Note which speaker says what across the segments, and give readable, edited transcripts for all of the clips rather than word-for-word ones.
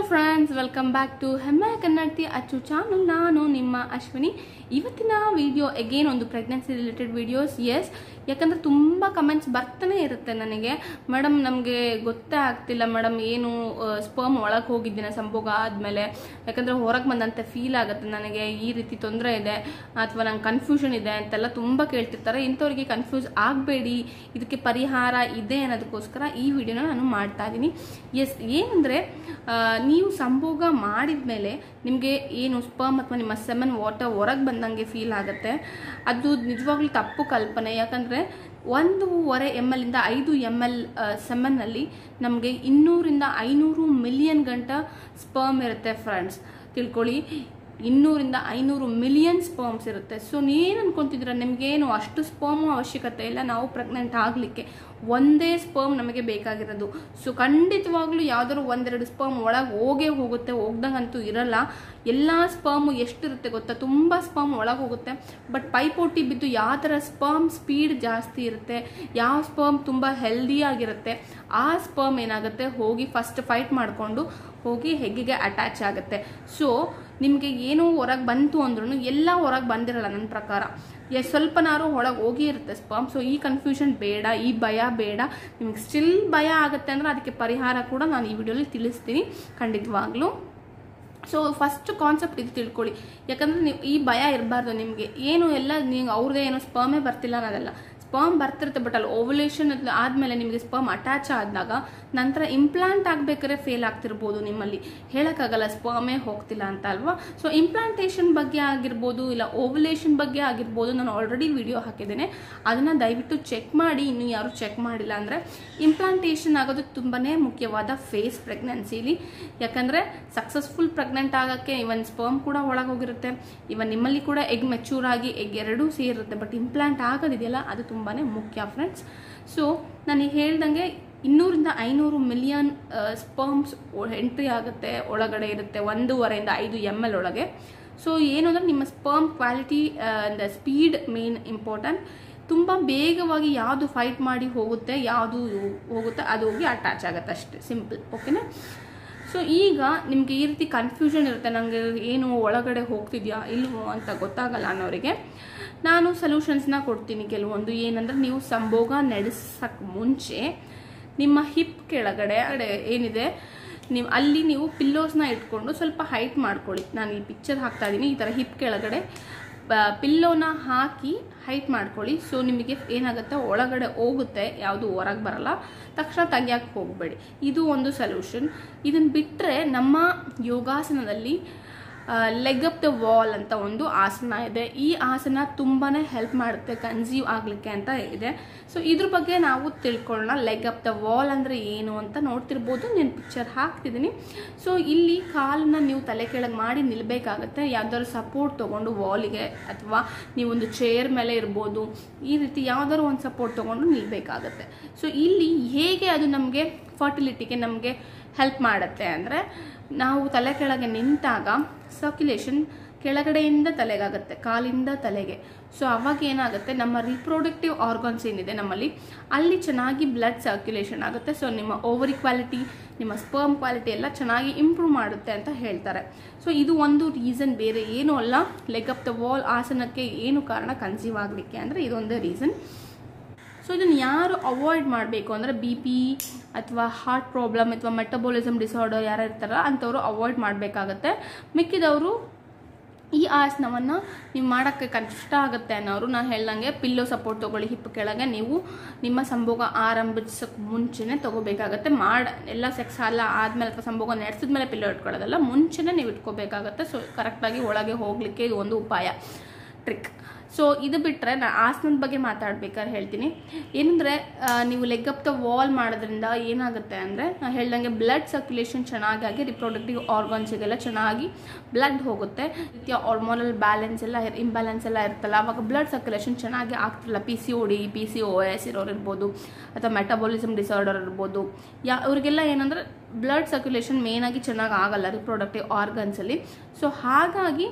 Speaker 1: Friends, welcome back to ಹೆಮ್ಮೆ ಕನ್ನಡತಿ ಅಚ್ಚು channel. ನಾನು ನಿಮ್ಮ ಅಶ್ವಿನಿ. ಇವತ್ತಿನ ವಿಡಿಯೋ ಅಗೇನ್ ಒಂದು ಪ್ರೆಗ್ನೆನ್ಸಿ ರಿಲೇಟೆಡ್ ವಿಡಿಯೋಸ್. ಯಾಕಂದರೆ ತುಂಬ ಕಮೆಂಟ್ಸ್ ಬರ್ತಾನೆ ಇರುತ್ತೆ ನನಗೆ, ಮೇಡಮ್ ನಮಗೆ ಗೊತ್ತೇ ಆಗ್ತಿಲ್ಲ ಮೇಡಮ್, ಏನು ಸ್ಪರ್ಮ್ ಒಳಗೆ ಹೋಗಿದ್ದೀನಿ ಸಂಭೋಗ ಆದಮೇಲೆ, ಯಾಕಂದರೆ ಹೊರಗೆ ಬಂದಂತೆ ಫೀಲ್ ಆಗುತ್ತೆ ನನಗೆ, ಈ ರೀತಿ ತೊಂದರೆ ಇದೆ ಅಥವಾ ನಂಗೆ ಕನ್ಫ್ಯೂಷನ್ ಇದೆ ಅಂತೆಲ್ಲ ತುಂಬ ಕೇಳ್ತಿರ್ತಾರೆ. ಇಂಥವ್ರಿಗೆ ಕನ್ಫ್ಯೂಸ್ ಆಗಬೇಡಿ, ಇದಕ್ಕೆ ಪರಿಹಾರ ಇದೆ ಅನ್ನೋದಕ್ಕೋಸ್ಕರ ಈ ವಿಡಿಯೋನ ನಾನು ಮಾಡ್ತಾ ಇದ್ದೀನಿ. ಏನಂದರೆ ನೀವು ಸಂಭೋಗ ಮಾಡಿದ ಮೇಲೆ ನಿಮಗೆ ಏನು ಸ್ಪರ್ಮ್ ಅಥವಾ ನಿಮ್ಮ ಸೆಮನ್ ವಾಟರ್ ಹೊರಗೆ ಬಂದಂಗೆ ಫೀಲ್ ಆಗುತ್ತೆ. ಅದು ನಿಜವಾಗ್ಲೂ ತಪ್ಪು ಕಲ್ಪನೆ. ಯಾಕಂದರೆ 1.5 ml ಇಂದ 5 ml ಸೆಮನ್ನಲ್ಲಿ ನಮಗೆ 200 ರಿಂದ 500 ಮಿಲಿಯನ್ ಗಂಟ ಸ್ಪರ್ಮ್ ಇರುತ್ತೆ ಫ್ರೆಂಡ್ಸ್. ತಿಳ್ಕೊಳ್ಳಿ, 200 ರಿಂದ 500 ಮಿಲಿಯನ್ ಸ್ಪರ್ಮ್ಸ್ ಇರುತ್ತೆ. ಸೊ ನೀವೇನು ಅನ್ಕೊಂತಿದ್ದೀರಾ, ನಿಮಗೇನು ಅಷ್ಟು ಸ್ಪರ್ಮ್ ಅವಶ್ಯಕತೆ ಇಲ್ಲ ನಾವು ಪ್ರೆಗ್ನೆಂಟ್ ಆಗಲಿಕ್ಕೆ. ಒಂದೇ ಸ್ಪರ್ಮ್ ನಮಗೆ ಬೇಕಾಗಿರೋದು. ಸೊ ಖಂಡಿತವಾಗ್ಲೂ ಯಾವ್ದಾದ್ರು 1-2 ಸ್ಪರ್ಮ್ ಒಳಗೆ ಹೋಗುತ್ತೆ, ಹೋಗ್ದಂಗಂತೂ ಇರಲ್ಲ. ಎಲ್ಲ ಸ್ಪರ್ಮು ಎಷ್ಟಿರುತ್ತೆ ಗೊತ್ತಾ, ತುಂಬ ಸ್ಪರ್ಮ್ ಒಳಗೆ ಹೋಗುತ್ತೆ. ಬಟ್ ಪೈಪೋಟಿ ಬಿದ್ದು ಯಾವ ಥರ ಸ್ಪರ್ಮ್ ಸ್ಪೀಡ್ ಜಾಸ್ತಿ ಇರುತ್ತೆ, ಯಾವ ಸ್ಪರ್ಮ್ ತುಂಬ ಹೆಲ್ದಿಯಾಗಿರುತ್ತೆ, ಆ ಸ್ಪರ್ಮ್ ಏನಾಗುತ್ತೆ ಹೋಗಿ ಫಸ್ಟ್ ಫೈಟ್ ಮಾಡಿಕೊಂಡು ಹೋಗಿ ಹೆಗ್ಗಿಗೆ ಅಟ್ಯಾಚ್ ಆಗುತ್ತೆ. ಸೊ ನಿಮಗೆ ಏನೋ ಹೊರಗೆ ಬಂತು ಅಂದ್ರೂ ಎಲ್ಲ ಹೊರಗೆ ಬಂದಿರಲ್ಲ ನನ್ನ ಪ್ರಕಾರ, ಸ್ವಲ್ಪನಾರು ಒಳಗೆ ಹೋಗಿ ಇರುತ್ತೆ ಸ್ಪರ್ಮ್. ಸೊ ಈ ಕನ್ಫ್ಯೂಷನ್ ಬೇಡ, ಈ ಭಯ ಬೇಡ. ನಿಮ್ಗೆ ಸ್ಟಿಲ್ ಭಯ ಆಗುತ್ತೆ ಅಂದರೆ ಅದಕ್ಕೆ ಪರಿಹಾರ ಕೂಡ ನಾನು ಈ ವಿಡಿಯೋಲಿ ತಿಳಿಸ್ತೀನಿ ಖಂಡಿತವಾಗ್ಲೂ. ಸೊ ಫಸ್ಟ್ ಕಾನ್ಸೆಪ್ಟ್ ಇದು ತಿಳ್ಕೊಳ್ಳಿ, ಯಾಕಂದರೆ ನೀವು ಈ ಭಯ ಇರಬಾರ್ದು ನಿಮಗೆ. ಏನು ಎಲ್ಲ ನೀವು ಅವ್ರದ್ದೇ ಏನೋ ಸ್ಪರ್ಮೇ ಬರ್ತಿಲ್ಲ ಅನ್ನೋದಲ್ಲ, ಸ್ಪರ್ಮ್ ಬರ್ತಿರುತ್ತೆ. ಬಟ್ ಅಲ್ಲಿ ಓವ್ಯುಲೇಷನ್ ಆದಮೇಲೆ ನಿಮಗೆ ಸ್ಪರ್ಮ್ ಅಟ್ಯಾಚ್ ಆದಾಗ ನಂತರ ಇಂಪ್ಲಾಂಟ್ ಆಗಬೇಕಾದ್ರೆ ಫೇಲ್ ಆಗ್ತಿರ್ಬೋದು. ನಿಮ್ಮಲ್ಲಿ ಹೇಳೋಕ್ಕಾಗಲ್ಲ ಸ್ಪರ್ಮೇ ಹೋಗ್ತಿಲ್ಲ ಅಂತ ಅಲ್ವಾ. ಸೊ ಇಂಪ್ಲಾಂಟೇಷನ್ ಬಗ್ಗೆ ಆಗಿರ್ಬೋದು, ಇಲ್ಲ ಓವ್ಯುಲೇಷನ್ ಬಗ್ಗೆ ಆಗಿರ್ಬೋದು, ನಾನು ಆಲ್ರೆಡಿ ವಿಡಿಯೋ ಹಾಕಿದ್ದೇನೆ, ಅದನ್ನು ದಯವಿಟ್ಟು ಚೆಕ್ ಮಾಡಿ. ಇನ್ನೂ ಯಾರು ಚೆಕ್ ಮಾಡಿಲ್ಲ ಅಂದರೆ ಇಂಪ್ಲಾಂಟೇಷನ್ ಆಗೋದು ತುಂಬಾ ಮುಖ್ಯವಾದ ಫೇಸ್ ಪ್ರೆಗ್ನೆನ್ಸಿಲಿ. ಯಾಕಂದರೆ ಸಕ್ಸಸ್ಫುಲ್ ಪ್ರೆಗ್ನೆಂಟ್ ಆಗೋಕ್ಕೆ ಇವನ್ ಸ್ಪರ್ಮ್ ಕೂಡ ಒಳಗೆ ಹೋಗಿರುತ್ತೆ, ಇವನ್ ನಿಮ್ಮಲ್ಲಿ ಕೂಡ ಎಗ್ ಮೆಚೂರ್ ಆಗಿ ಎಗ್ ಎರಡೂ ಸೇರಿರುತ್ತೆ. ಬಟ್ ಇಂಪ್ಲಾಂಟ್ ಆಗೋದಿದೆಯಲ್ಲ ಅದು ತುಂಬಾ ಮುಖ್ಯ ಫ್ರೆಂಡ್ಸ್. ಸೊ ನಾನು ಹೇಳ್ದಂಗೆ 200 ರಿಂದ 500 ಮಿಲಿಯನ್ ಸ್ಪರ್ಮ್ಸ್ ಎಂಟ್ರಿ ಆಗುತ್ತೆ, ಒಳಗಡೆ ಇರುತ್ತೆ 1.5 ರಿಂದ 5 ml ಒಳಗೆ. ಸೊ ಏನು ಅಂದರೆ ನಿಮ್ಮ sperm quality and speed main important. ತುಂಬ ಬೇಗವಾಗಿ ಯಾವುದು ಫೈಟ್ ಮಾಡಿ ಹೋಗುತ್ತೆ, ಯಾವುದು ಹೋಗುತ್ತೆ ಅದು ಹೋಗಿ ಅಟ್ಯಾಚ್ ಆಗುತ್ತೆ, ಅಷ್ಟೇ ಸಿಂಪಲ್. ಓಕೆನಾ. ಸೊ ಈಗ ನಿಮಗೆ ಈ ರೀತಿ ಕನ್ಫ್ಯೂಷನ್ ಇರುತ್ತೆ, ನನಗೆ ಏನು ಒಳಗಡೆ ಹೋಗ್ತಿದ್ಯಾ ಇಲ್ವೋ ಅಂತ ಗೊತ್ತಾಗಲ್ಲ ಅನ್ನೋರಿಗೆ ನಾನು ಸೊಲ್ಯೂಷನ್ಸ್ನ ಕೊಡ್ತೀನಿ ಕೆಲವೊಂದು. ಏನಂದರೆ ನೀವು ಸಂಭೋಗ ನಡೆಸೋಕ್ಕೆ ಮುಂಚೆ ನಿಮ್ಮ ಹಿಪ್ ಕೆಳಗಡೆ ಏನಿದೆ ಅಲ್ಲಿ ನೀವು ಪಿಲ್ಲೋಸ್ನ ಇಟ್ಕೊಂಡು ಸ್ವಲ್ಪ ಹೈಟ್ ಮಾಡ್ಕೊಳ್ಳಿ. ನಾನು ಈ ಪಿಕ್ಚರ್ ಹಾಕ್ತಾ ಇದ್ದೀನಿ, ಈ ಥರ ಹಿಪ್ ಕೆಳಗಡೆ ಪಿಲ್ಲೋನ ಹಾಕಿ ಹೈಟ್ ಮಾಡ್ಕೊಳ್ಳಿ. ಸೊ ನಿಮಗೆ ಏನಾಗುತ್ತೆ ಒಳಗಡೆ ಹೋಗುತ್ತೆ, ಯಾವುದು ಹೊರಗೆ ಬರಲ್ಲ. ತಕ್ಷಣ ತೆಗಿಯೋಕ್ಕೆ ಹೋಗಬೇಡಿ, ಇದು ಒಂದು ಸೊಲ್ಯೂಷನ್. ಇದನ್ನು ಬಿಟ್ಟರೆ ನಮ್ಮ ಯೋಗಾಸನದಲ್ಲಿ ಲೆಗ್ ಅಪ್ ದ ವಾಲ್ ಅಂತ ಒಂದು ಆಸನ ಇದೆ. ಈ ಆಸನ ತುಂಬಾ ಹೆಲ್ಪ್ ಮಾಡುತ್ತೆ ಕನ್ಸೀವ್ ಆಗಲಿಕ್ಕೆ ಅಂತ ಇದೆ. ಸೊ ಇದ್ರ ಬಗ್ಗೆ ನಾವು ತಿಳ್ಕೊಳ್ಳೋಣ. ಲೆಗ್ ಅಪ್ ದ ವಾಲ್ ಅಂದರೆ ಏನು ಅಂತ ನೋಡ್ತಿರ್ಬೋದು, ನಾನು ಪಿಕ್ಚರ್ ಹಾಕ್ತಿದ್ದೀನಿ. ಸೊ ಇಲ್ಲಿ ಕಾಲನ್ನ ನೀವು ತಲೆ ಕೆಳಗೆ ಮಾಡಿ ನಿಲ್ಲಬೇಕಾಗತ್ತೆ, ಯಾವ್ದಾದ್ರು ಸಪೋರ್ಟ್ ತೊಗೊಂಡು ವಾಲಿಗೆ, ಅಥವಾ ನೀವೊಂದು ಚೇರ್ ಮೇಲೆ ಇರ್ಬೋದು, ಈ ರೀತಿ ಯಾವ್ದಾದ್ರು ಒಂದು ಸಪೋರ್ಟ್ ತೊಗೊಂಡು ನಿಲ್ಲಬೇಕಾಗತ್ತೆ. ಸೊ ಇಲ್ಲಿ ಹೇಗೆ ಅದು ನಮಗೆ ಫರ್ಟಿಲಿಟಿಗೆ ನಮಗೆ ಹೆಲ್ಪ್ ಮಾಡುತ್ತೆ ಅಂದರೆ, ನಾವು ತಲೆ ಕೆಳಗೆ ನಿಂತಾಗ ಸರ್ಕ್ಯುಲೇಷನ್ ಕೆಳಗಡೆಯಿಂದ ತಲೆಗಾಗುತ್ತೆ, ಕಾಲಿಂದ ತಲೆಗೆ. ಸೊ ಅವಾಗ ಏನಾಗುತ್ತೆ, ನಮ್ಮ ರಿಪ್ರೊಡಕ್ಟಿವ್ ಆರ್ಗನ್ಸ್ ಏನಿದೆ ನಮ್ಮಲ್ಲಿ, ಅಲ್ಲಿ ಚೆನ್ನಾಗಿ ಬ್ಲಡ್ ಸರ್ಕ್ಯುಲೇಷನ್ ಆಗುತ್ತೆ. ಸೊ ನಿಮ್ಮ ಓವರಿ ಕ್ವಾಲಿಟಿ, ನಿಮ್ಮ ಸ್ಪರ್ಮ್ ಕ್ವಾಲಿಟಿ ಎಲ್ಲ ಚೆನ್ನಾಗಿ ಇಂಪ್ರೂವ್ ಮಾಡುತ್ತೆ ಅಂತ ಹೇಳ್ತಾರೆ. ಸೊ ಇದು ಒಂದು ರೀಸನ್, ಬೇರೆ ಏನೂ ಅಲ್ಲ. ಲೆಗ್ ಅಪ್ ದ ವಾಲ್ ಆಸನಕ್ಕೆ ಏನು ಕಾರಣ ಕನ್ಸೀವ್ ಆಗಲಿಕ್ಕೆ ಅಂದರೆ ಇದೊಂದೇ ರೀಸನ್. ಸೊ ಇದನ್ನು ಯಾರು ಅವಾಯ್ಡ್ ಮಾಡಬೇಕು ಅಂದರೆ BP ಅಥವಾ ಹಾರ್ಟ್ ಪ್ರಾಬ್ಲಮ್ ಅಥವಾ ಮೆಟಬಾಲಿಸಮ್ ಡಿಸಾರ್ಡರ್ ಯಾರು ಇರ್ತಾರಲ್ಲ ಅಂಥವ್ರು ಅವಾಯ್ಡ್ ಮಾಡಬೇಕಾಗತ್ತೆ. ಮಿಕ್ಕಿದವರು ಈ ಆಸನವನ್ನು ನೀವು ಮಾಡೋಕ್ಕೆ ಕಷ್ಟ ಆಗುತ್ತೆ ಅನ್ನೋರು, ನಾನು ಹೇಳ್ದಂಗೆ ಪಿಲ್ಲೋ ಸಪೋರ್ಟ್ ತೊಗೊಳ್ಳಿ ಹಿಪ್ ಕೆಳಗೆ. ನೀವು ನಿಮ್ಮ ಸಂಭೋಗ ಆರಂಭಿಸೋಕ್ಕೆ ಮುಂಚೆನೇ ತೊಗೋಬೇಕಾಗತ್ತೆ. ಎಲ್ಲ ಸೆಕ್ಸ್ ಎಲ್ಲ ಆದಮೇಲೆ ಅಥವಾ ಸಂಭೋಗ ನಡೆಸಿದ್ಮೇಲೆ ಪಿಲ್ಲೋ ಇಟ್ಕೊಳ್ಳೋದಲ್ಲ, ಮುಂಚೆನೇ ನೀವು ಇಟ್ಕೋಬೇಕಾಗತ್ತೆ. ಸೊ ಕರೆಕ್ಟಾಗಿ ಒಳಗೆ ಹೋಗಲಿಕ್ಕೆ ಇದು ಒಂದು ಉಪಾಯ, ಟ್ರಿಕ್. ಸೊ ಇದು ಬಿಟ್ಟರೆ ನಾನು ಆಸನದ ಬಗ್ಗೆ ಮಾತಾಡ್ಬೇಕಾದ್ರೆ ಹೇಳ್ತೀನಿ. ಏನಂದರೆ ನೀವು ಲೆಗ್ ಅಪ್ ದ ವಾಲ್ ಮಾಡೋದ್ರಿಂದ ಏನಾಗುತ್ತೆ ಅಂದರೆ, ನಾನು ಹೇಳ್ದಂಗೆ ಬ್ಲಡ್ ಸರ್ಕ್ಯುಲೇಷನ್ ಚೆನ್ನಾಗಿ ರಿಪ್ರೊಡಕ್ಟಿವ್ ಆರ್ಗನ್ಸಿಗೆಲ್ಲ ಚೆನ್ನಾಗಿ ಬ್ಲಡ್ ಹೋಗುತ್ತೆ. ರೀತಿಯ ಹಾರ್ಮೋನಲ್ ಬ್ಯಾಲೆನ್ಸ್ ಎಲ್ಲ ಇಂಬ್ಯಾಲೆನ್ಸ್ ಎಲ್ಲ ಇರ್ತಲ್ಲ, ಅವಾಗ ಬ್ಲಡ್ ಸರ್ಕ್ಯುಲೇಷನ್ ಚೆನ್ನಾಗಿ ಆಗ್ತಿರಲ್ಲ. PCOD PCOS ಇರೋರು ಇರ್ಬೋದು, ಅಥವಾ ಮೆಟಬಾಲಿಸಮ್ ಡಿಸಾರ್ಡರ್ ಇರ್ಬೋದು, ಅವ್ರಿಗೆಲ್ಲ ಏನಂದರೆ ಬ್ಲಡ್ ಸರ್ಕ್ಯುಲೇಷನ್ ಮೇನಾಗಿ ಚೆನ್ನಾಗಿ ಆಗಲ್ಲ ರಿಪ್ರೊಡಕ್ಟಿವ್ ಆರ್ಗನ್ಸಲ್ಲಿ. ಸೊ ಹಾಗಾಗಿ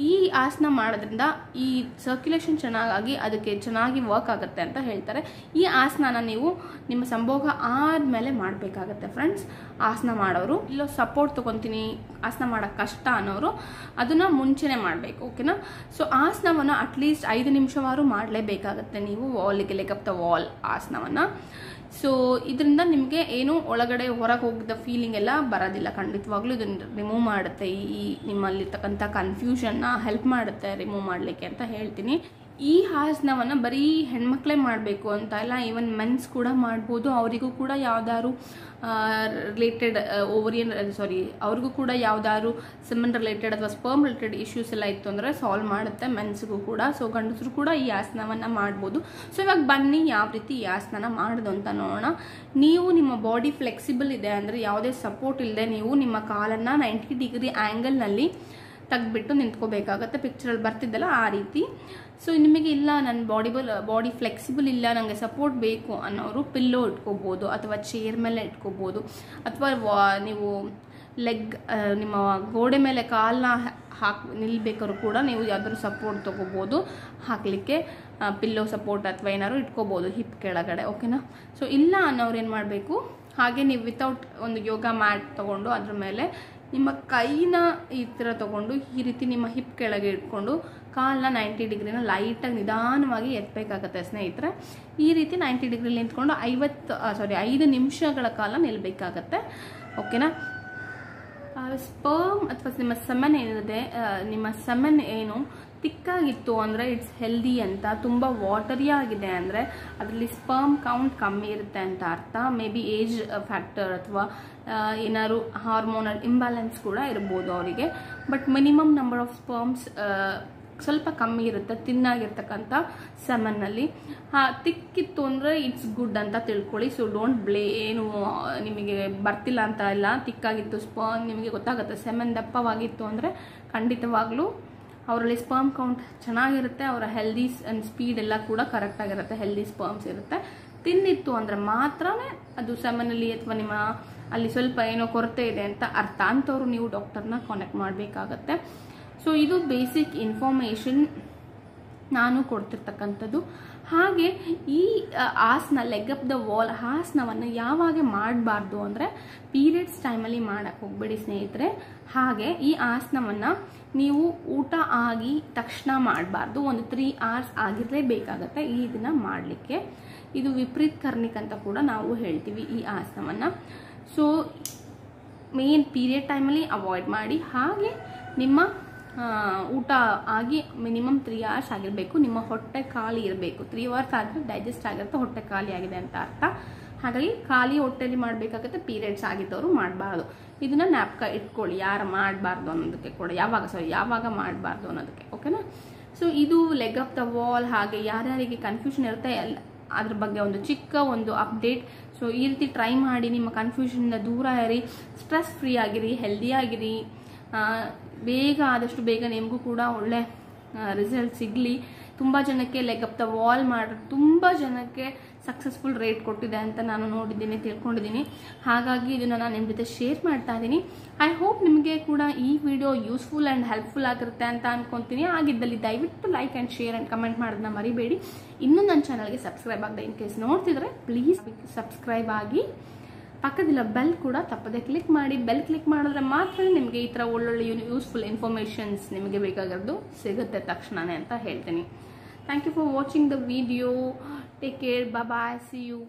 Speaker 1: ಈ ಆಸನ ಮಾಡೋದ್ರಿಂದ ಈ ಸರ್ಕ್ಯುಲೇಷನ್ ಚೆನ್ನಾಗಿ ಅದಕ್ಕೆ ಚೆನ್ನಾಗಿ ವರ್ಕ್ ಆಗುತ್ತೆ ಅಂತ ಹೇಳ್ತಾರೆ. ಈ ಆಸನನ ನೀವು ನಿಮ್ಮ ಸಂಭೋಗ ಆದಮೇಲೆ ಮಾಡಬೇಕಾಗತ್ತೆ ಫ್ರೆಂಡ್ಸ್. ಆಸನ ಮಾಡೋರು ಇಲ್ಲೋ ಸಪೋರ್ಟ್ ತೊಗೊತೀನಿ ಆಸನ ಮಾಡೋಕ್ಕೆ ಕಷ್ಟ ಅನ್ನೋರು ಅದನ್ನು ಮುಂಚೆನೇ ಮಾಡಬೇಕು, ಓಕೆನಾ. ಸೊ ಆಸನವನ್ನು ಅಟ್ಲೀಸ್ಟ್ 5 ನಿಮಿಷವಾರು ಮಾಡಲೇಬೇಕಾಗತ್ತೆ ನೀವು ವಾಲಿಗೆ ಲೆಗ್ ಅಪ್ ದ ವಾಲ್ ಆಸನವನ್ನು. ಸೊ ಇದರಿಂದ ನಿಮಗೆ ಏನು ಒಳಗಡೆ ಹೊರಗೆ ಹೋಗಿದ್ದ ಫೀಲಿಂಗ್ ಎಲ್ಲ ಬರೋದಿಲ್ಲ. ಖಂಡಿತವಾಗ್ಲೂ ಇದನ್ನು ರಿಮೂವ್ ಮಾಡುತ್ತೆ. ಈ ನಿಮ್ಮಲ್ಲಿರ್ತಕ್ಕಂಥ ಕನ್ಫ್ಯೂಷನ್ನ ಹೆಲ್ಪ್ ಮಾಡುತ್ತೆ ರಿಮೂವ್ ಮಾಡಲಿಕ್ಕೆ ಅಂತ ಹೇಳ್ತೀನಿ. ಈ ಆಸನವನ್ನು ಬರೀ ಹೆಣ್ಮಕ್ಳೇ ಮಾಡಬೇಕು ಅಂತ ಇಲ್ಲ, ಈವನ್ ಮೆನ್ಸ್ ಕೂಡ ಮಾಡ್ಬೋದು. ಅವರಿಗೂ ಕೂಡ ಯಾವ್ದಾದ್ರು ರಿಲೇಟೆಡ್ ಅವ್ರಿಗೂ ಕೂಡ ಯಾವ್ದಾದ್ರು ಸೆಮನ್ ರಿಲೇಟೆಡ್ ಅಥವಾ ಸ್ಪರ್ಮ್ ರಿಲೇಟೆಡ್ ಇಶ್ಯೂಸ್ ಎಲ್ಲ ಇತ್ತು ಅಂದರೆ ಸಾಲ್ವ್ ಮಾಡುತ್ತೆ ಮೆನ್ಸ್ಗೂ ಕೂಡ. ಸೊ ಗಂಡಸರು ಕೂಡ ಈ ಆಸನವನ್ನು ಮಾಡ್ಬೋದು. ಸೊ ಇವಾಗ ಬನ್ನಿ ಯಾವ ರೀತಿ ಈ ಆಸನ ಮಾಡೋದು ಅಂತ ನೋಡೋಣ. ನೀವು ನಿಮ್ಮ ಬಾಡಿ ಫ್ಲೆಕ್ಸಿಬಲ್ ಇದೆ ಅಂದರೆ ಯಾವುದೇ ಸಪೋರ್ಟ್ ಇಲ್ಲದೆ ನೀವು ನಿಮ್ಮ ಕಾಲನ್ನು 90 ಡಿಗ್ರಿ ಆ್ಯಂಗಲ್ನಲ್ಲಿ ತೆಗೆದ್ಬಿಟ್ಟು ನಿಂತ್ಕೋಬೇಕಾಗತ್ತೆ. ಪಿಕ್ಚರಲ್ಲಿ ಬರ್ತಿದ್ದಲ್ಲ ಆ ರೀತಿ. ಸೊ ನಿಮಗೆ ಇಲ್ಲ ನನ್ನ ಬಾಡಿ ಫ್ಲೆಕ್ಸಿಬಲ್ ಇಲ್ಲ, ನನಗೆ ಸಪೋರ್ಟ್ ಬೇಕು ಅನ್ನೋರು ಪಿಲ್ಲೋ ಇಟ್ಕೋಬೋದು ಅಥವಾ ಚೇರ್ ಮೇಲೆ ಇಟ್ಕೋಬೋದು, ಅಥವಾ ನೀವು ನಿಮ್ಮ ಗೋಡೆ ಮೇಲೆ ಕಾಲನ್ನ ನಿಲ್ಬೇಕಾದ್ರು ಕೂಡ ನೀವು ಯಾವ್ದಾದ್ರು ಸಪೋರ್ಟ್ ತೊಗೋಬೋದು ಹಾಕಲಿಕ್ಕೆ. ಪಿಲ್ಲೋ ಸಪೋರ್ಟ್ ಅಥವಾ ಏನಾದ್ರು ಇಟ್ಕೋಬೋದು ಹಿಪ್ ಕೆಳಗಡೆ, ಓಕೆನಾ. ಸೊ ಇಲ್ಲ ಅನ್ನೋರು ಏನು ಮಾಡಬೇಕು, ಹಾಗೆ ನೀವು ವಿತೌಟ್ ಒಂದು ಯೋಗ ಮ್ಯಾಟ್ ತೊಗೊಂಡು ಅದ್ರ ಮೇಲೆ ನಿಮ್ಮ ಕೈನ ಈ ಥರ ತೊಗೊಂಡು ಈ ರೀತಿ ನಿಮ್ಮ ಹಿಪ್ ಕೆಳಗೆ ಇಟ್ಕೊಂಡು ಕಾಲನ್ನ 90 ಡಿಗ್ರಿನ ಲೈಟಾಗಿ ನಿಧಾನವಾಗಿ ಎತ್ತಬೇಕಾಗತ್ತೆ ಸ್ನೇಹಿತರೆ. ಈ ರೀತಿ 90 ಡಿಗ್ರಿಲಿ ನಿಂತ್ಕೊಂಡು 5 ನಿಮಿಷಗಳ ಕಾಲ ನಿಲ್ಲಬೇಕಾಗತ್ತೆ, ಓಕೆನಾ. ಸ್ಪರ್ಮ್ ಅಥವಾ ನಿಮ್ಮ ಸೆಮನ್ ಏನಿದೆ, ನಿಮ್ಮ ಸೆಮನ್ ಏನು ತಿಕ್ಕಾಗಿತ್ತು ಅಂದರೆ ಇಟ್ಸ್ ಹೆಲ್ದಿ ಅಂತ, ತುಂಬ ವಾಟರಿ ಆಗಿದೆ ಅಂದರೆ ಅದರಲ್ಲಿ ಸ್ಪರ್ಮ್ ಕೌಂಟ್ ಕಮ್ಮಿ ಇರುತ್ತೆ ಅಂತ ಅರ್ಥ. ಮೇ ಬಿ ಏಜ್ ಫ್ಯಾಕ್ಟರ್ ಅಥವಾ ಏನಾದ್ರು ಹಾರ್ಮೋನಲ್ ಇಂಬ್ಯಾಲೆನ್ಸ್ ಕೂಡ ಇರ್ಬೋದು ಅವರಿಗೆ. But minimum number of sperms ಸ್ವಲ್ಪ ಕಮ್ಮಿ ಇರುತ್ತೆ ತಿನ್ನಾಗಿರ್ತಕ್ಕಂಥ ಸೆಮನ್ನಲ್ಲಿ. ತಿಕ್ಕಿತ್ತು ಅಂದರೆ ಇಟ್ಸ್ ಗುಡ್ ಅಂತ ತಿಳ್ಕೊಳ್ಳಿ. ಸೊ ಡೋಂಟ್ ಏನು ನಿಮಗೆ ಬರ್ತಿಲ್ಲ ಅಂತ ಇಲ್ಲ, ತಿಕ್ಕಾಗಿತ್ತು ಸ್ಪರ್ಮ್ ನಿಮಗೆ ಗೊತ್ತಾಗುತ್ತೆ. ಸೆಮನ್ ದಪ್ಪವಾಗಿತ್ತು ಅಂದರೆ ಖಂಡಿತವಾಗ್ಲೂ ಅವರಲ್ಲಿ ಸ್ಪರ್ಮ್ ಕೌಂಟ್ ಚೆನ್ನಾಗಿರುತ್ತೆ, ಅವರ ಹೆಲ್ದಿ ಅಂಡ್ ಸ್ಪೀಡ್ ಎಲ್ಲ ಕೂಡ ಕರೆಕ್ಟಾಗಿರುತ್ತೆ, ಹೆಲ್ದಿ ಸ್ಪರ್ಮ್ಸ್ ಇರುತ್ತೆ. ತಿನ್ನಿತ್ತು ಅಂದರೆ ಮಾತ್ರನೇ ಅದು ಸೆಮನಲ್ಲಿ ಅಥವಾ ನಿಮ್ಮ ಅಲ್ಲಿ ಸ್ವಲ್ಪ ಏನೋ ಕೊರತೆ ಇದೆ ಅಂತ ಅರ್ಥ. ಅಂಥವ್ರು ನೀವು ಡಾಕ್ಟರ್ನ ಕಾಂಟ್ಯಾಕ್ಟ್ ಮಾಡಬೇಕಾಗತ್ತೆ. ಸೊ ಇದು ಬೇಸಿಕ್ ಇನ್ಫಾರ್ಮೇಷನ್ ನಾನು ಕೊಡ್ತಿರ್ತಕ್ಕಂಥದ್ದು. ಹಾಗೆ ಈ ಆಸನ ಲೆಗ್ ಅಪ್ ದ ವಾಲ್ ಆಸನವನ್ನು ಯಾವಾಗ ಮಾಡಬಾರ್ದು ಅಂದರೆ ಪೀರಿಯಡ್ಸ್ ಟೈಮಲ್ಲಿ ಮಾಡೋಕ್ಕೆ ಹೋಗ್ಬೇಡಿ ಸ್ನೇಹಿತರೆ. ಹಾಗೆ ಈ ಆಸನವನ್ನು ನೀವು ಊಟ ಆಗಿ ತಕ್ಷಣ ಮಾಡಬಾರ್ದು, ಒಂದು 3 hours ಆಗಿರಲೇಬೇಕಾಗತ್ತೆ ಇದನ್ನು ಮಾಡಲಿಕ್ಕೆ. ಇದು ವಿಪರೀತ ಕರ್ಣಿಕ್ ಅಂತ ಕೂಡ ನಾವು ಹೇಳ್ತೀವಿ ಈ ಆಸನವನ್ನು. ಸೊ ಮೇನ್ ಪೀರಿಯಡ್ ಟೈಮಲ್ಲಿ ಅವಾಯ್ಡ್ ಮಾಡಿ. ಹಾಗೆ ನಿಮ್ಮ ಊಟ ಆಗಿ ಮಿನಿಮಮ್ 3 hours ಆಗಿರಬೇಕು, ನಿಮ್ಮ ಹೊಟ್ಟೆ ಖಾಲಿ ಇರಬೇಕು. 3 hours ಆದರೆ ಡೈಜೆಸ್ಟ್ ಆಗಿರುತ್ತೆ, ಹೊಟ್ಟೆ ಖಾಲಿ ಆಗಿದೆ ಅಂತ ಅರ್ಥ. ಹಾಗಾಗಿ ಖಾಲಿ ಹೊಟ್ಟೆಯಲ್ಲಿ ಮಾಡಬೇಕಾಗುತ್ತೆ, ಪೀರಿಯಡ್ಸ್ ಆಗಿದ್ದವರು ಮಾಡಬಾರ್ದು. ಇದನ್ನ ಜ್ಞಾಪಕ ಇಟ್ಕೊಳ್ಳಿ, ಯಾರು ಮಾಡಬಾರ್ದು ಅನ್ನೋದಕ್ಕೆ ಕೂಡ, ಯಾವಾಗ ಮಾಡಬಾರ್ದು ಅನ್ನೋದಕ್ಕೆ, ಓಕೆನಾ. ಸೊ ಇದು ಲೆಗ್ ಅಪ್ ದ ವಾಲ್. ಹಾಗೆ ಯಾರ್ಯಾರಿಗೆ ಕನ್ಫ್ಯೂಷನ್ ಇರುತ್ತೆ ಅದ್ರ ಬಗ್ಗೆ ಒಂದು ಚಿಕ್ಕ ಅಪ್ಡೇಟ್. ಸೊ ಈ ರೀತಿ ಟ್ರೈ ಮಾಡಿ, ನಿಮ್ಮ ಕನ್ಫ್ಯೂಷನಿಂದ ದೂರ ಇರಿ, ಸ್ಟ್ರೆಸ್ ಫ್ರೀ ಆಗಿರಿ, ಹೆಲ್ದಿ ಆಗಿರಿ. ಆದಷ್ಟು ಬೇಗ ನಿಮಗೂ ಕೂಡ ಒಳ್ಳೆ ರಿಸಲ್ಟ್ ಸಿಗಲಿ. ತುಂಬ ಜನಕ್ಕೆ ಲೆಗ್ ಅಪ್ ದ ವಾಲ್ ಮಾಡಿ ತುಂಬ ಜನಕ್ಕೆ ಸಕ್ಸಸ್ಫುಲ್ ರೇಟ್ ಕೊಟ್ಟಿದೆ ಅಂತ ನಾನು ನೋಡಿದ್ದೀನಿ, ತಿಳ್ಕೊಂಡಿದ್ದೀನಿ. ಹಾಗಾಗಿ ಇದನ್ನು ನಾನು ನಿಮ್ಮ ಜೊತೆ ಶೇರ್ ಮಾಡ್ತಾ ಇದ್ದೀನಿ. ಐ ಹೋಪ್ ನಿಮಗೆ ಕೂಡ ಈ ವಿಡಿಯೋ ಯೂಸ್ಫುಲ್ ಆ್ಯಂಡ್ ಹೆಲ್ಪ್ಫುಲ್ ಆಗಿರುತ್ತೆ ಅಂತ ಅನ್ಕೊತೀನಿ. ಆಗಿದ್ದಲ್ಲಿ ದಯವಿಟ್ಟು like and share and comment ಮಾಡೋದನ್ನ ಮರಿಬೇಡಿ. ಇನ್ನೂ ನನ್ನ ಚಾನಲ್ಗೆ ಸಬ್ಸ್ಕ್ರೈಬ್ ಆಗದೆ ಇನ್ ಕೇಸ್ ನೋಡ್ತಿದ್ರೆ ಪ್ಲೀಸ್ ಸಬ್ಸ್ಕ್ರೈಬ್ ಆಗಿ, ಪಕ್ಕದಿಲ್ಲ ಬೆಲ್ ಕೂಡ ತಪ್ಪದೆ ಕ್ಲಿಕ್ ಮಾಡಿ. ಬೆಲ್ ಕ್ಲಿಕ್ ಮಾಡಿದ್ರೆ ಮಾತ್ರ ನಿಮಗೆ ಈ ಥರ ಒಳ್ಳೊಳ್ಳೆ ಯೂಸ್ಫುಲ್ ಇನ್ಫಾರ್ಮೇಷನ್ಸ್ ನಿಮಗೆ ಬೇಕಾಗಿರೋದು ಸಿಗುತ್ತೆ ತಕ್ಷಣನೇ ಅಂತ ಹೇಳ್ತೀನಿ. Thank you for watching the video. Take care, bye, see you.